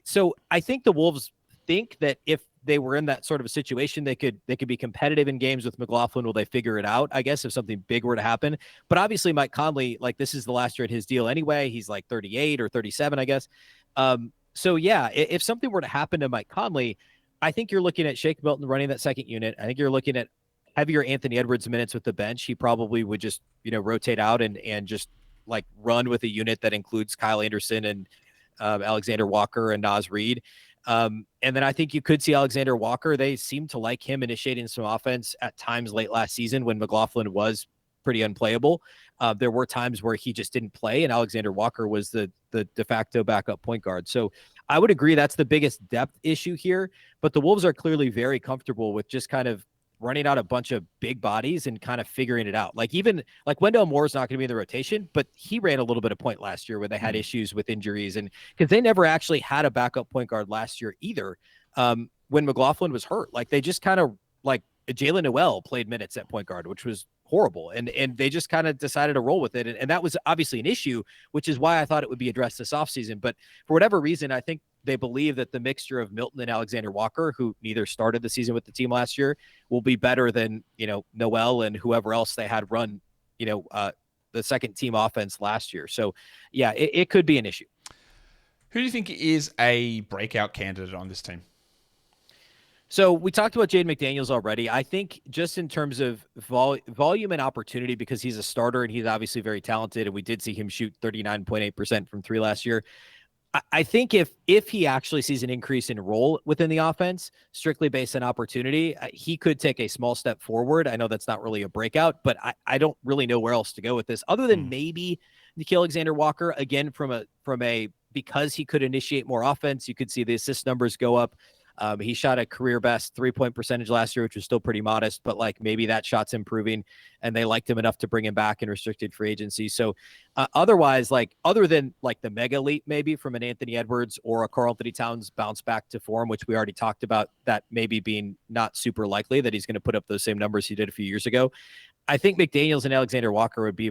So I think the Wolves think that if they were in that sort of a situation, they could be competitive in games with McLaughlin. Will they figure it out? I guess if something big were to happen, but obviously Mike Conley, like this is the last year at his deal anyway. He's like 38 or 37, I guess. So yeah, if something were to happen to Mike Conley, I think you're looking at Shake Milton running that second unit. I think you're looking at heavier Anthony Edwards minutes with the bench. He probably would just, rotate out and just like run with a unit that includes Kyle Anderson and Alexander Walker and Naz Reid. And then I think you could see Alexander Walker. They seem to like him initiating some offense at times late last season when McLaughlin was pretty unplayable. There were times where he just didn't play, and Alexander Walker was the de facto backup point guard. So I would agree that's the biggest depth issue here, but the Wolves are clearly very comfortable with just kind of running out a bunch of big bodies and kind of figuring it out. Like Wendell Moore's not going to be in the rotation, but he ran a little bit of point last year when they had issues with injuries, and because they never actually had a backup point guard last year either. When McLaughlin was hurt, like they just kind of like Jalen Noel played minutes at point guard, which was horrible. And they just kind of decided to roll with it. And that was obviously an issue, which is why I thought it would be addressed this offseason. But for whatever reason, I think they believe that the mixture of Milton and Alexander Walker, who neither started the season with the team last year, will be better than, Noel and whoever else they had run, the second team offense last year. So yeah, it could be an issue. Who do you think is a breakout candidate on this team? So we talked about Jaden McDaniels already. I think just in terms of volume and opportunity, because he's a starter and he's obviously very talented, and we did see him shoot 39.8% from 3 last year. I think if he actually sees an increase in role within the offense, strictly based on opportunity, he could take a small step forward. I know that's not really a breakout, but I don't really know where else to go with this other than maybe Nickeil Alexander-Walker, again, from a because he could initiate more offense. You could see the assist numbers go up. He shot a career best 3-point percentage last year, which was still pretty modest, but like maybe that shot's improving and they liked him enough to bring him back in restricted free agency. So otherwise, like other than like the mega leap, maybe from an Anthony Edwards or a Karl-Anthony Towns bounce back to form, which we already talked about, that maybe being not super likely that he's going to put up those same numbers he did a few years ago. I think McDaniels and Alexander Walker would be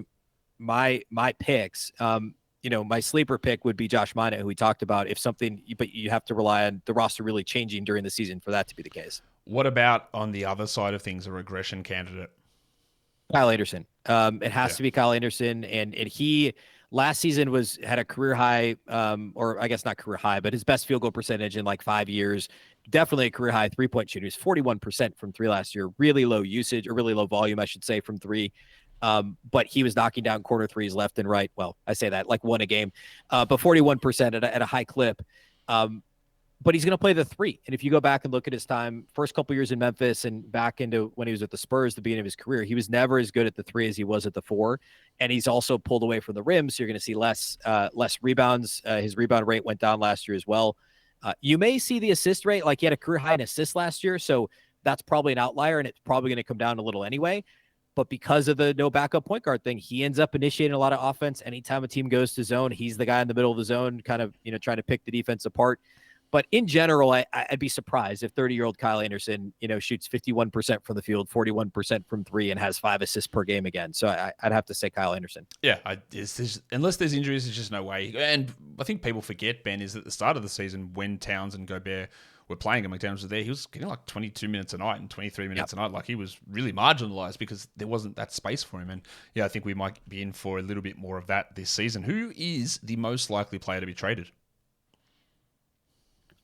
my picks. My sleeper pick would be Josh Minott, who we talked about, but you have to rely on the roster really changing during the season for that to be the case. What about on the other side of things, a regression candidate? Kyle Anderson. It has to be Kyle Anderson. And he last season had a career high, or I guess not career high, but his best field goal percentage in like 5 years. Definitely a career high 3-point shooter. He's 41% from three last year. Really low usage, or really low volume, I should say, from three. But he was knocking down corner threes left and right. Well, I say that like one a game, but 41% at a high clip. But he's going to play the three. And if you go back and look at his time, first couple years in Memphis and back into when he was at the Spurs, the beginning of his career, he was never as good at the three as he was at the four. And he's also pulled away from the rim. So you're going to see less rebounds. His rebound rate went down last year as well. You may see the assist rate, like he had a career high in assists last year. So that's probably an outlier and it's probably going to come down a little anyway. But because of the no backup point guard thing, he ends up initiating a lot of offense. Anytime a team goes to zone, he's the guy in the middle of the zone, kind of, trying to pick the defense apart. But in general, I'd be surprised if 30-year-old Kyle Anderson, shoots 51% from the field, 41% from three, and has 5 assists per game again. So I'd have to say Kyle Anderson. Yeah, unless there's injuries, there's just no way. And I think people forget, Ben, is at the start of the season when Towns and Gobert were playing and McDaniels was there, he was getting like 22 minutes a night and 23 minutes a night. Like he was really marginalized because there wasn't that space for him. And yeah, I think we might be in for a little bit more of that this season. Who is the most likely player to be traded?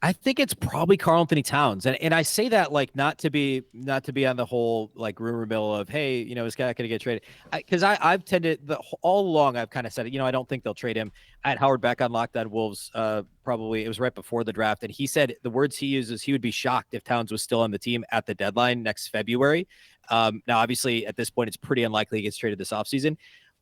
I think it's probably Karl-Anthony Towns. And I say that like not to be on the whole like rumor mill of, hey, this guy going to get traded. Because I've tended all along, I've kind of said it, I don't think they'll trade him. I had Howard Beck on Locked On Wolves, probably it was right before the draft. And he said the words he uses, he would be shocked if Towns was still on the team at the deadline next February. Now, obviously at this point, it's pretty unlikely he gets traded this offseason.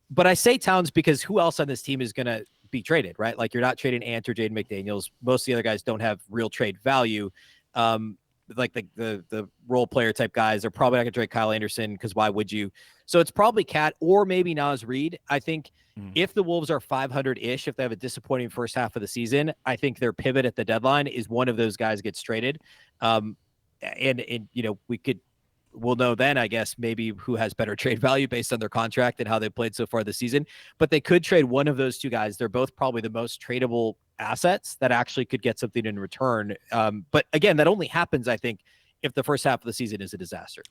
But I say Towns because who else on this team is going to be traded, right? Like you're not trading Ant or Jaden McDaniels. Most of the other guys don't have real trade value. Like the role player type guys are probably not going to trade Kyle Anderson because why would you? So it's probably Cat or maybe Naz Reid. I think if the Wolves are 500-ish, if they have a disappointing first half of the season, I think their pivot at the deadline is one of those guys gets traded. And we'll know then, I guess, maybe who has better trade value based on their contract and how they played so far this season. But they could trade one of those two guys. They're both probably the most tradable assets that actually could get something in return. But again, that only happens, I think, if the first half of the season is a disaster.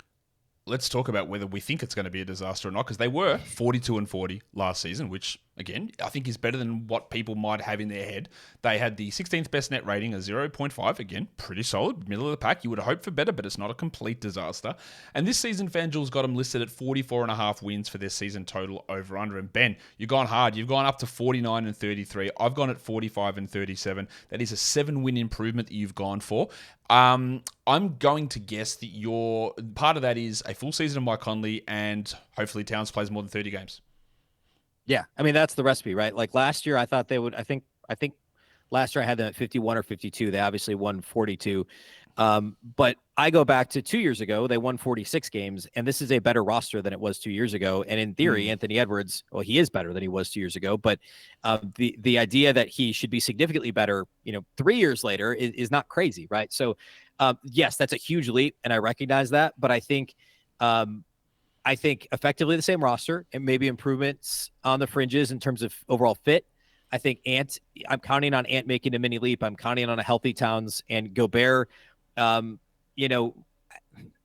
Let's talk about whether we think it's going to be a disaster or not, because they were 42-40 last season, which, again, I think is better than what people might have in their head. They had the 16th best net rating, a 0.5. Again, pretty solid, middle of the pack. You would have hoped for better, but it's not a complete disaster. And this season, FanDuel's got them listed at 44.5 wins for their season total over-under. And Ben, you've gone hard. You've gone up to 49-33. I've gone at 45-37. That is a 7-win improvement that you've gone for. I'm going to guess that your part of that is a full season of Mike Conley and hopefully Towns plays more than 30 games. Yeah. I mean, that's the recipe, right? Like last year, I thought they would, I think last year I had them at 51 or 52. They obviously won 42. But I go back to 2 years ago, they won 46 games, and this is a better roster than it was 2 years ago. And in theory, Anthony Edwards, well, he is better than he was 2 years ago, but the idea that he should be significantly better, 3 years later is not crazy, right? So yes, that's a huge leap, and I recognize that, but I think effectively the same roster and maybe improvements on the fringes in terms of overall fit. I think I'm counting on Ant making a mini leap. I'm counting on a healthy Towns and Gobert.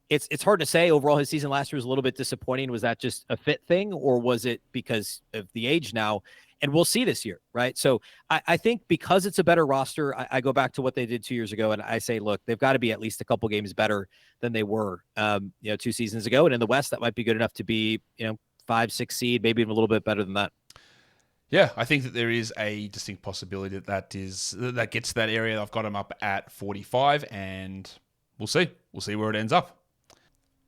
It's hard to say. Overall, his season last year was a little bit disappointing. Was that just a fit thing, or was it because of the age now? And we'll see this year, right? So I think because it's a better roster, I go back to what they did 2 years ago, and I say, look, they've got to be at least a couple games better than they were, 2 seasons ago. And in the West, that might be good enough to be, 5-6 seed, maybe even a little bit better than that. Yeah, I think that there is a distinct possibility that gets to that area. I've got him up at 45, and we'll see. We'll see where it ends up.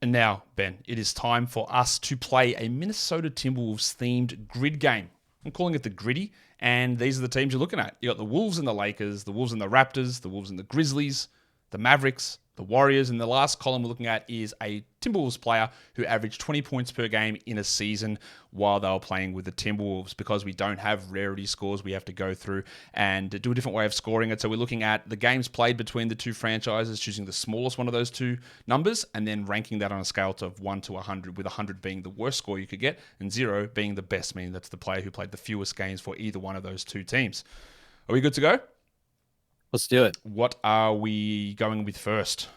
And now, Ben, it is time for us to play a Minnesota Timberwolves themed grid game. I'm calling it the Gritty, and these are the teams you're looking at. You got the Wolves and the Lakers, the Wolves and the Raptors, the Wolves and the Grizzlies, the Mavericks, the Warriors, and the last column we're looking at is a Timberwolves player who averaged 20 points per game in a season while they were playing with the Timberwolves. Because we don't have rarity scores, we have to go through and do a different way of scoring it. So we're looking at the games played between the two franchises, choosing the smallest one of those two numbers, and then ranking that on a scale of 1 to 100, with 100 being the worst score you could get, and 0 being the best, meaning that's the player who played the fewest games for either one of those two teams. Are we good to go? Let's do it. What are we going with first?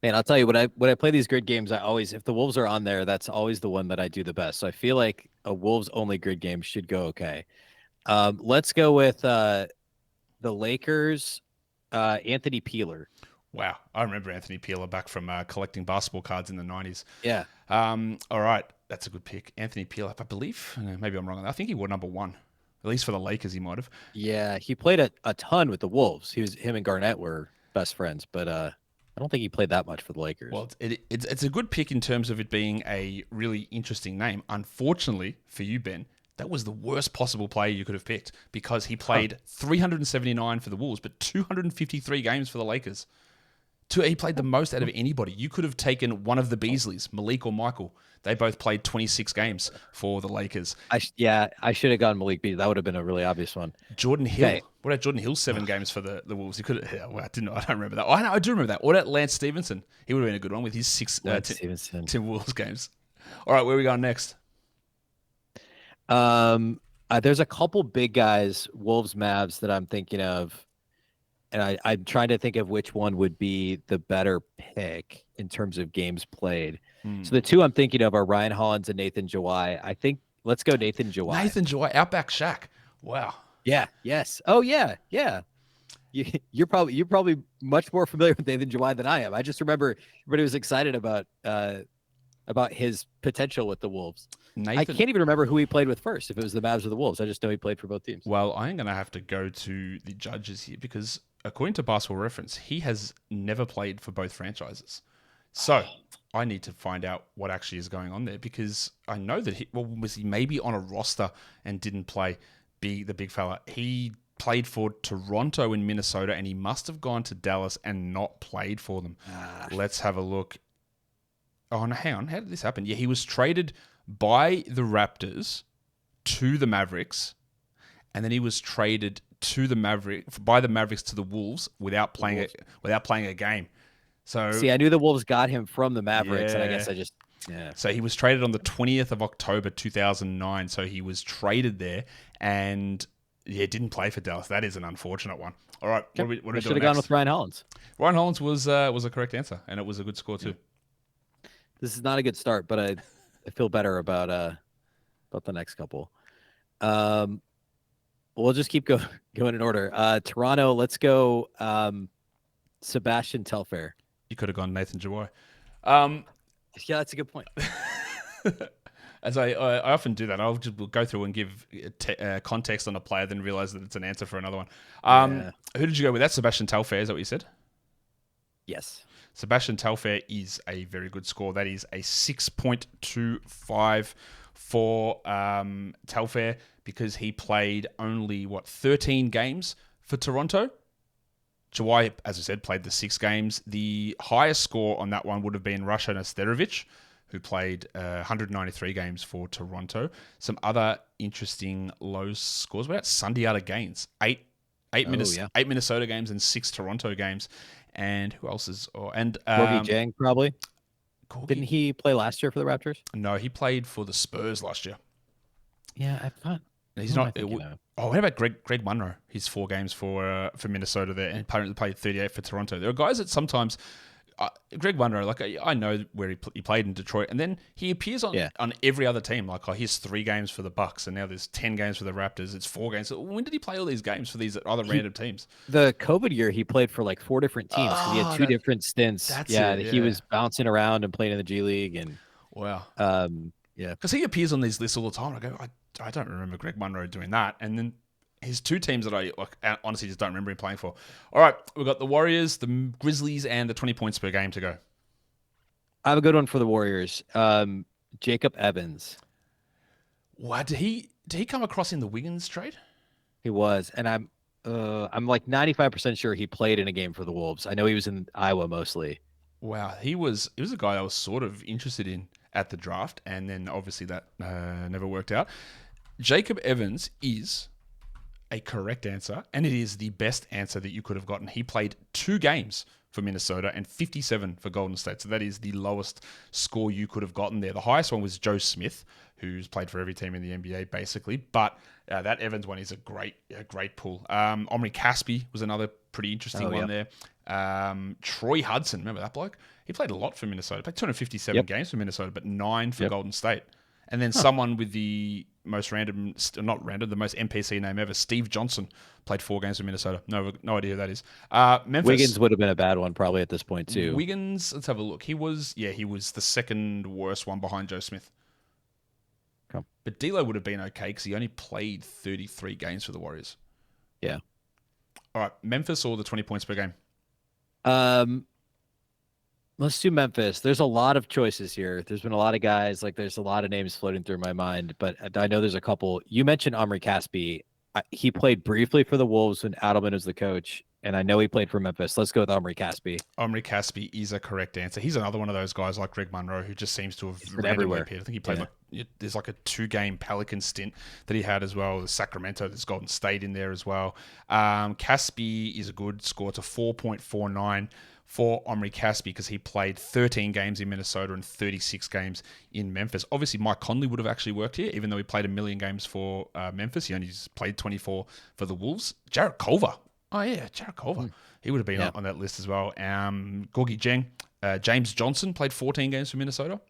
Man, I'll tell you, when I play these grid games, I always, if the Wolves are on there, that's always the one that I do the best. So I feel like a Wolves only grid game should go okay. Let's go with the Lakers, Anthony Peeler. Wow, I remember Anthony Peeler back from collecting basketball cards in the 90s. Yeah. All right, that's a good pick. Anthony Peeler, I believe, maybe I'm wrong on that. I think he wore number 1. At least for the Lakers, he might have. Yeah, he played a ton with the Wolves. Him and Garnett were best friends, but I don't think he played that much for the Lakers. Well, it's a good pick in terms of it being a really interesting name. Unfortunately for you, Ben, that was the worst possible player you could have picked, because he played 379 for the Wolves, but 253 games for the Lakers. He played the most out of anybody. You could have taken one of the Beasleys, Malik or Michael. They both played 26 games for the Lakers. I should have gone Malik Beasley. That would have been a really obvious one. Jordan Hill. Okay. What about Jordan Hill? 7 games for the Wolves. He could have. Yeah, well, I don't remember that. Oh, I do remember that. What about Lance Stevenson? He would have been a good one with his 6 Tim Wolves games. All right, where are we going next? There's a couple big guys, Wolves, Mavs, that I'm thinking of. And I'm trying to think of which one would be the better pick in terms of games played. So the two I'm thinking of are Ryan Hollins and Nathan Jawai. I think let's go Nathan Jawai. Nathan Jawai, Outback Shaq. Wow. Yeah. Yes. Oh yeah. Yeah. You're probably much more familiar with Nathan Jawai than I am. I just remember everybody was excited about his potential with the Wolves. I can't even remember who he played with first, if it was the Mavs or the Wolves. I just know he played for both teams. Well, I'm going to have to go to the judges here, because according to Basketball Reference, he has never played for both franchises. So I need to find out what actually is going on there, because I know that was he maybe on a roster and didn't play the big fella? He played for Toronto in Minnesota, and he must have gone to Dallas and not played for them. Let's have a look. Oh, no, hang on. How did this happen? Yeah, he was traded by the Raptors to the Mavericks, and then he was traded by the Mavericks to the Wolves without playing a game. So see, I knew the Wolves got him from the Mavericks, and I guess So he was traded on the 20th of October 2009. So he was traded there, and didn't play for Dallas. That is an unfortunate one. All right, what are we doing? Should have gone with Ryan Hollins. Ryan Hollins was a correct answer, and it was a good score too. This is not a good start, but I feel better about the next couple. We'll just keep going in order. Toronto, let's go Sebastian Telfair. You could have gone Nathan Jawai. Yeah, that's a good point. As I often do that, I'll just go through and give context on a player, then realize that it's an answer for another one. Who did you go with? That Sebastian Telfair, is that what you said? Yes. Sebastian Telfair is a very good score. That is a 6.25 for Telfair, because he played only 13 games for Toronto. Jawai, as I said, played the 6 games. The highest score on that one would have been Rushan Nesterovic, who played 193 games for Toronto. Some other interesting low scores. What about Sundiata Gaines? 8 Minnesota games and 6 Toronto games. And who else is? Gorgie Jang, probably. Didn't he play last year for the Raptors? No, he played for the Spurs last year. Yeah, I thought. He's not. What about Greg Munro? He's 4 games for Minnesota there, and apparently played 38 for Toronto. There are guys that sometimes. Greg Munro, I know where he played in Detroit, and then he appears on every other team. He has 3 games for the Bucks, and now there's 10 games for the Raptors. It's 4 games. So when did he play all these games for these other random teams? The COVID year, he played for 4 different teams. He had 2 different stints. He was bouncing around and playing in the G League. And wow, yeah, because he appears on these lists all the time. I go, I don't remember Greg Monroe doing that. And then his two teams that I honestly just don't remember him playing for. All right, we've got the Warriors, the Grizzlies, and the 20 points per game to go. I have a good one for the Warriors. Jacob Evans. What did he come across in the Wiggins trade? He was, and I'm like 95% sure he played in a game for the Wolves. I know he was in Iowa mostly. Wow, he was a guy I was sort of interested in at the draft, and then obviously that never worked out. Jacob Evans is a correct answer, and it is the best answer that you could have gotten. He played 2 games for Minnesota and 57 for Golden State. So that is the lowest score you could have gotten there. The highest one was Joe Smith, who's played for every team in the NBA basically. But that Evans one is a great pull. Omri Caspi was another pretty interesting one there. Troy Hudson, remember that bloke? He played a lot for Minnesota. Played 257 games for Minnesota, but 9 for Golden State. And then someone with the most the most NPC name ever, Steve Johnson, played 4 games for Minnesota. No idea who that is. Memphis. Wiggins would have been a bad one probably at this point too. Wiggins, let's have a look. He was the second worst one behind Joe Smith. Okay. But D'Lo would have been okay because he only played 33 games for the Warriors. Yeah. All right, Memphis or the 20 points per game? Let's do Memphis. There's a lot of choices here. There's been a lot of guys. Like, there's a lot of names floating through my mind, but I know there's a couple. You mentioned Omri Caspi. He played briefly for the Wolves when Adelman was the coach, and I know he played for Memphis. Let's go with Omri Caspi. Omri Caspi is a correct answer. He's another one of those guys like Greg Monroe who just seems to have everywhere. Appeared. I think he played there's like a 2-game Pelican stint that he had as well. There's Sacramento, there's Golden State in there as well. Caspi is a good score to 4.49 for Omri Caspi because he played 13 games in Minnesota and 36 games in Memphis. Obviously, Mike Conley would have actually worked here, even though he played 1 million games for Memphis. He only just played 24 for the Wolves. Jarrett Culver. Oh, yeah, Jarrett Culver. He would have been on that list as well. Gorgie Jeng. James Johnson played 14 games for Minnesota.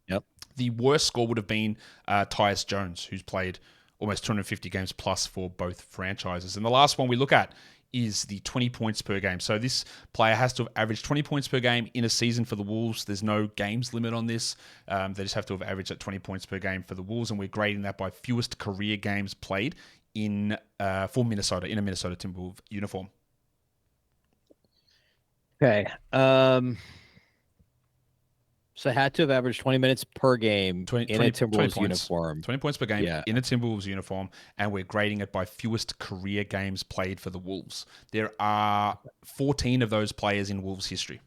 Yep. The worst score would have been Tyus Jones, who's played almost 250 games plus for both franchises. And the last one we look at is the 20 points per game. So this player has to have averaged 20 points per game in a season for the Wolves. There's no games limit on this. They just have to have averaged at 20 points per game for the Wolves, and we're grading that by fewest career games played for Minnesota in a Minnesota Timberwolves uniform. Okay. So I had to have averaged 20 minutes per game in a Timberwolves uniform. 20 points per game in a Timberwolves uniform, and we're grading it by fewest career games played for the Wolves. There are 14 of those players in Wolves history.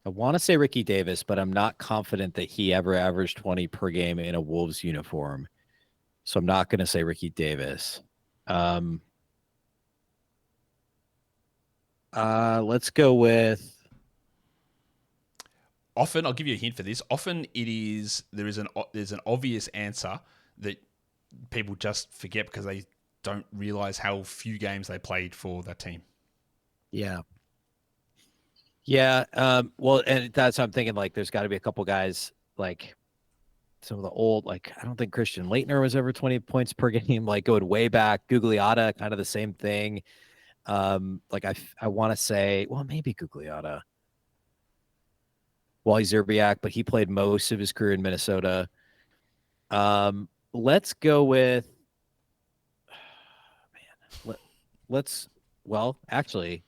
I want to say Ricky Davis, but I'm not confident that he ever averaged 20 per game in a Wolves uniform. So I'm not going to say Ricky Davis. Let's go with. Often, I'll give you a hint for this. Often, there's an obvious answer that people just forget because they don't realize how few games they played for that team. Yeah. Well, and that's what I'm thinking. Like, there's got to be a couple guys like some of the old. Like, I don't think Christian Laettner was ever 20 points per game. Like, going way back, Gugliotta, kind of the same thing. Like I want to say, well, maybe Gugliotta, Wally Zerbiak, but he played most of his career in Minnesota. Let's go with, actually,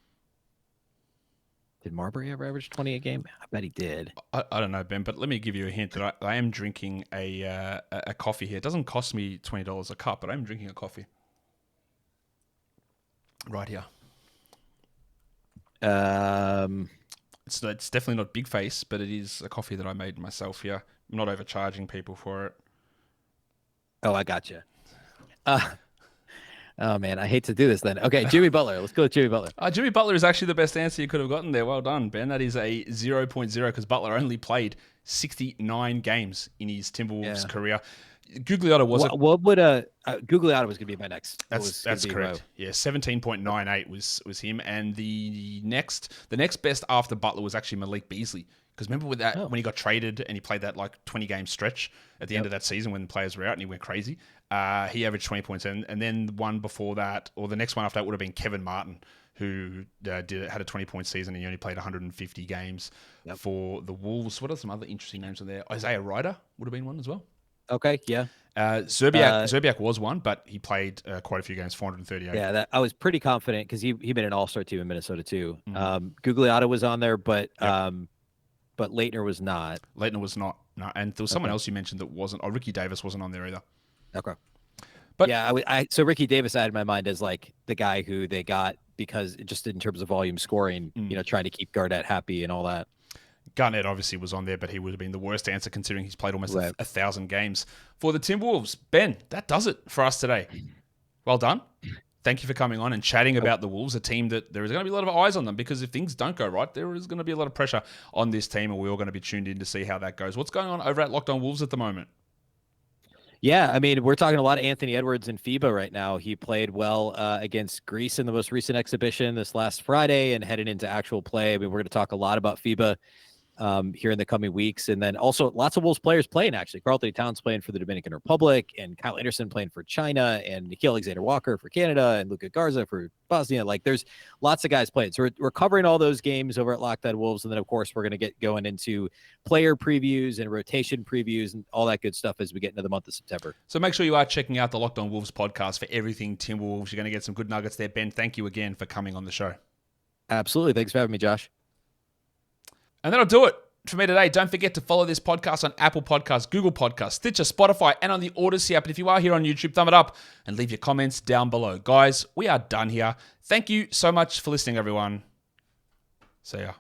did Marbury ever average 20 a game? I bet he did. I don't know, Ben, but let me give you a hint that I am drinking a coffee here. It doesn't cost me $20 a cup, but I'm drinking a coffee. Right here. It's definitely not Big Face, but it is a coffee that I made myself here. I'm not overcharging people for it. Oh, I gotcha. Oh man, I hate to do this then. Okay, Jimmy Butler. Let's go with Jimmy Butler. Jimmy Butler is actually the best answer you could have gotten there. Well done, Ben. That is a 0.0 because Butler only played 69 games in his Timberwolves career. Gugliotta was what would Gugliotta was going to be my next. That's correct. Yeah, 17.98 was him, and the next best after Butler was actually Malik Beasley. Because remember with that when he got traded and he played that like 20-game stretch at the end of that season when the players were out and he went crazy. He averaged 20 points, and then the one before that or the next one after that would have been Kevin Martin, who had a 20-point season and he only played 150 games for the Wolves. What are some other interesting names on there? Isaiah Ryder would have been one as well. Okay, yeah. Zerbiak was one, but he played quite a few games, 438. Yeah, I was pretty confident because he made an all-star team in Minnesota too. Gugliotta was on there, but Leitner was not. Leitner was not. No, and there was someone else you mentioned that wasn't. Oh, Ricky Davis wasn't on there either. Okay. But yeah, so Ricky Davis I had in my mind as like the guy who they got because just in terms of volume scoring, trying to keep Garnett happy and all that. Garnett obviously was on there, but he would have been the worst answer considering he's played almost 1,000 games for the Timberwolves. Ben, that does it for us today. Well done. Thank you for coming on and chatting about the Wolves, a team that there is going to be a lot of eyes on them because if things don't go right, there is going to be a lot of pressure on this team and we're all going to be tuned in to see how that goes. What's going on over at Locked On Wolves at the moment? Yeah, I mean, we're talking a lot of Anthony Edwards in FIBA right now. He played well against Greece in the most recent exhibition this last Friday and headed into actual play. I mean, we're going to talk a lot about FIBA here in the coming weeks. And then also lots of Wolves players playing, actually. Karl-Anthony Towns playing for the Dominican Republic and Kyle Anderson playing for China and Nikhil Alexander-Walker for Canada and Luka Garza for Bosnia. Like, there's lots of guys playing. So we're covering all those games over at Locked On Wolves. And then, of course, we're going to get going into player previews and rotation previews and all that good stuff as we get into the month of September. So make sure you are checking out the Locked On Wolves podcast for everything Timberwolves. You're going to get some good nuggets there. Ben, thank you again for coming on the show. Absolutely. Thanks for having me, Josh. And that'll do it for me today. Don't forget to follow this podcast on Apple Podcasts, Google Podcasts, Stitcher, Spotify, and on the Odyssey app. And if you are here on YouTube, thumb it up and leave your comments down below. Guys, we are done here. Thank you so much for listening, everyone. See ya.